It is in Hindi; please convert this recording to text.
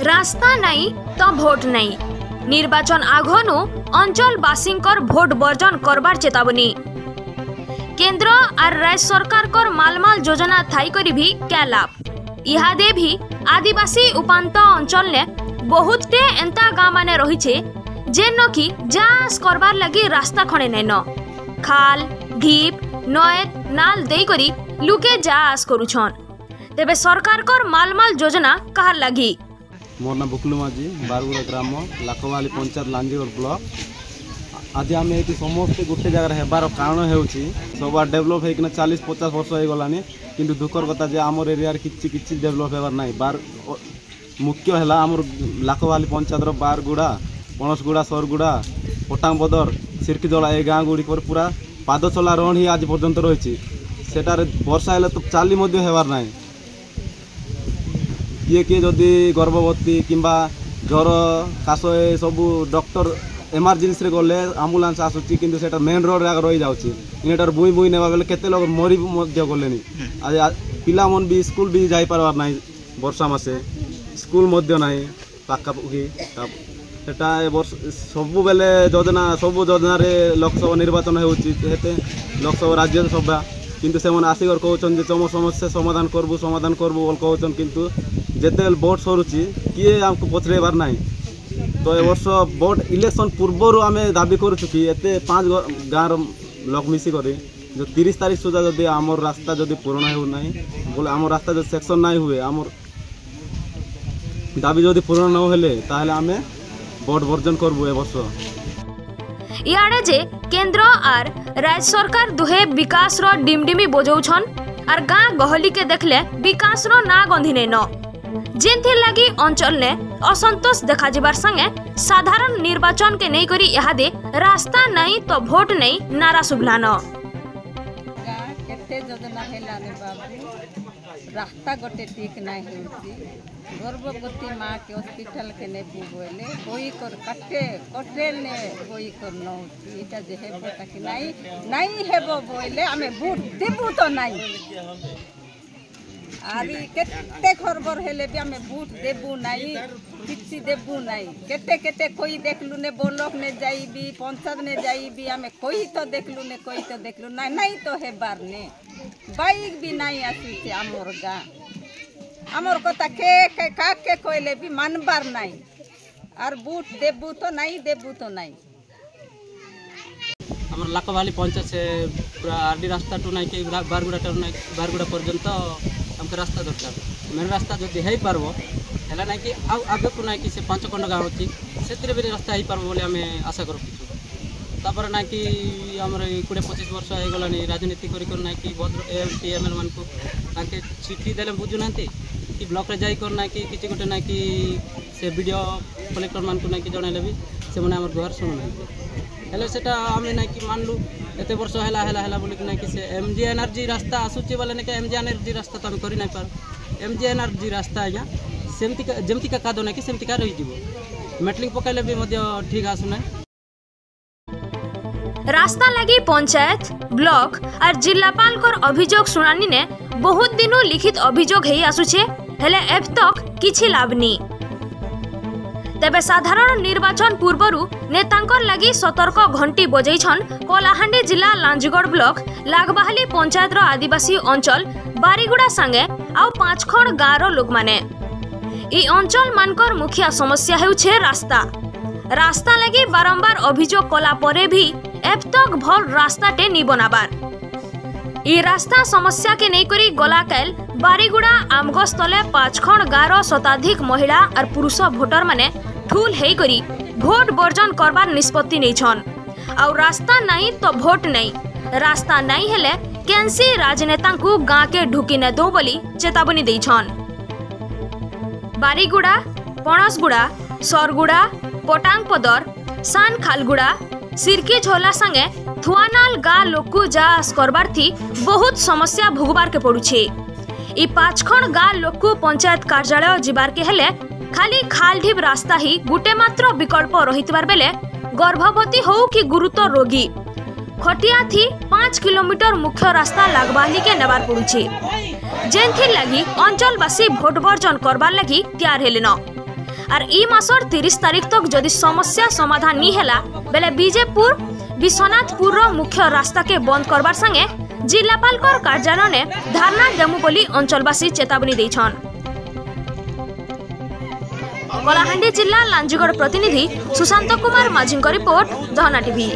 रास्ता नहीं तो भोट नहीं। निर्वाचन आघनु अंचलवासी भोट बर्जन करबार चेतावनी। केंद्र और राज्य सरकार कर मालमाल योजना थाई करी भी क्या लाभ। इहादे भी आदिवासी उपांत अंचल ने बहुतटे एंता गाँ माने रही छे जेन की जास करबार लगी रास्ता खणे नैन। खाल ढीप नय नाल देई करी लुके जास करूछन। तेबे सरकार कर मालमाल योजना कहार लगी। मोर ना बुकलू माझी बारगुड़ा ग्राम लाखवाली पंचायत लांजीगढ़ ब्लॉक। आज आम ये समस्ते गोटे जगह हेबार कारण होउछि सब डेभलप होइकना 40-50 वर्ष हो गलानी किंतु दुखर कथा जे आमर एरिया किछि डेभलप हेबार नाही। बार मुख्य है आमर लाखवाली पंचायत बारगुड़ा पणसगुड़ा सरगुड़ा पटांगबदर सिरकीदला ए गाँ गुड़ी पर पूरा पाद चला रण ही आज पर्यंत रही। सेटारे वर्षा हेले तो चाली मध्य हेबार नाही। किए किए जदि गर्भवती किंबा ज्वर काश ए सबू डॉक्टर इमरजेंसी गले आम्बुलांस आसुची किंतु सेटा मेन रोड आगे रही जाउची। इनेटर बुई बुई नेबा बेले केते लोग मरी मध्य गलेनी। आज पिला मन भी स्कूल भी जाई पारबार नाही। वर्षा मासे स्कूल मध्य नाही पाका पुगी सेटा ए वर्ष सबु बेले योजना सबु योजना रे लोकसभा निर्वाचन होउची हेते लोकसभा राज्यसभा किंतु से मन आसिकर कहउछन जे तम समस्या समाधान करबू बोल कहउछन किंतु जेते वोट सरुची किए हमको पचरेबार नाही। तो ए वर्ष वोट इलेक्शन पूर्व आम दाबी करूँ कि एते 5 गाँव लोक मिसिक जो 30 तारीख सुधा जदि आमर रास्ता जदि पूरण हो ना बोले आम रास्ता जो सेक्शन ना हुए आमर दाबी जदि पूरण न हेले ताहले आमे वोट बर्जन करबू ए वर्ष। इआडे जे केंद्र और राज्य सरकार दुहे विकास रो डिमडिमी बजाउछन और गाँ गहली के देखले विकास रो ना गंधी नै न जेंथि लगी अंचल ने असंतोष देखा जिबार संगे साधारण निर्वाचन के नहीं करी इहादे रास्ता नहीं तो भोट नहीं नारा सुभलान। केते योजना हेलाने बाबू रास्ता गोटे ठीक नहीं होती। गर्भवती माँ के हॉस्पिटल के ने बोले कोई कर कटे ने कोई कर न होती इटा जे हेबो ताकि नहीं हेबो बोले हमें वोट देबू तो नहीं। आरी केते खरबर हेले भी हमें वोट देबू नहीं किसी देबू नहीं। केते केते कोई देखलु ने बोलक ने जाइबी पंचायत ने जाइबी हमें कोई तो देखलु नहीं तो हेबार ने बाइक भी नहीं आसी आमर गाँ आमर कथा के कहले भी मानबार नहीं और वोट देबू तो नहीं। आमर लाखवाली पंचायत से पूरा आरडी रास्ता टू नहीं कि बारगुड़ा पर्यंत हमको रास्ता दरकार। मेन रास्ता जब हो पार्बो है ना कि आगे को ना कि से 5 खंड गाँव अच्छी से भी रास्ता हो पार्बो बोले आम आशा करूँ। तापर ना कि आमर 20-25 वर्ष हो गलानी राजनीति कर ना कि भद्र एमपी एमएल मान को ताके चिठी देले बुझुना कि ब्लॉक रे जाई करना कि किसी गोटे ना कि से वीडियो कलेक्टर मान को ना कि जनइले भी से माने हमर घर सुनुना हेले सेटा आमे ना कि मानलु एते वर्ष हैला बोली कि ना कि से एमजी एनर्जी रास्ता आसुची वाला ने कि एमजी एनर्जी रास्ता तो हम करि ना पार। एमजी एनर्जी रास्ता आया सेमती जेमती का कादो ना कि सेमती का रही जीवो मेटलिंग पकाइले भी मध्य ठीक आसुना। रास्ता लगी पंचायत ब्लॉक और जिलापाल कर अभियोग शुणानी ने बहुत दिनों लिखित अभियोग हेई आसुछे हेले एब तक किछि लाभ नी। तेबे साधारण निर्वाचन पूर्वरु नेतांकर लगी सतर्क घंटी बजैछन कलाहांडी जिला लांजीगढ़ ब्लॉक लागबाहाली पंचायत रो आदिवासी अंचल बारीगुड़ा संगे आउ 5 खंड गाँ रो लोक माने। ई अंचल मानकर मुख्य समस्या हेउछे रास्ता लगी बारंबार अभियोग कला परे भी एब तक भल रास्ताटे नी बनाबार। ई रास्ता समस्या के नहीं करी गला कैल बारीगुड़ा आमगस तले 5 खंड गाँव शताधिक महिला और पुरुष भोटर माने ठूल हेई करी भोट बर्जन करबार निष्पत्ति नैछन। आउ रास्ता नहीं तो भोट नहीं रास्ता नहीं हेले केंसी राजनेता को गाँ के ढुकी न दो बोली चेतावनी दैछन। बारीगुड़ा पणसगुड़ा सरगुड़ा पटांगपदर सान खालगुड़ा सिरकी झोला संगे थुआनाल गाँ लोक जास करबार थी बहुत समस्या भोगबार के पड़ुछे। ई 5 खंड गाँ लोक पंचायत कार्यालय जिबार के हेले खाली खालढीब रास्ता ही गुटे मात्र विकल्प रहितबार बेले गर्भवती हो कि गुरुतर रोगी खटिया थी 5 किलोमीटर मुख्य रास्ता लागबाहली के नेबार पड़ुछे। जेनथिर लगी अंचलवासी भोट बर्जन करबार लगी तैयार हेलेन। और ई मासर 30 तारीख तक जदि समस्या समाधान नहीं हैला बेले बीजेपुर विश्वनाथपुर मुख्य रास्ता के बंद करबार संगे जिलापाल कार्यालय ने धारणा देमु बोली अंचलवासी चेतावनी देछन। कलाहांडी जिला लांजीगढ़ प्रतिनिधि सुशांत कुमार माझी रिपोर्ट दहना टीवी।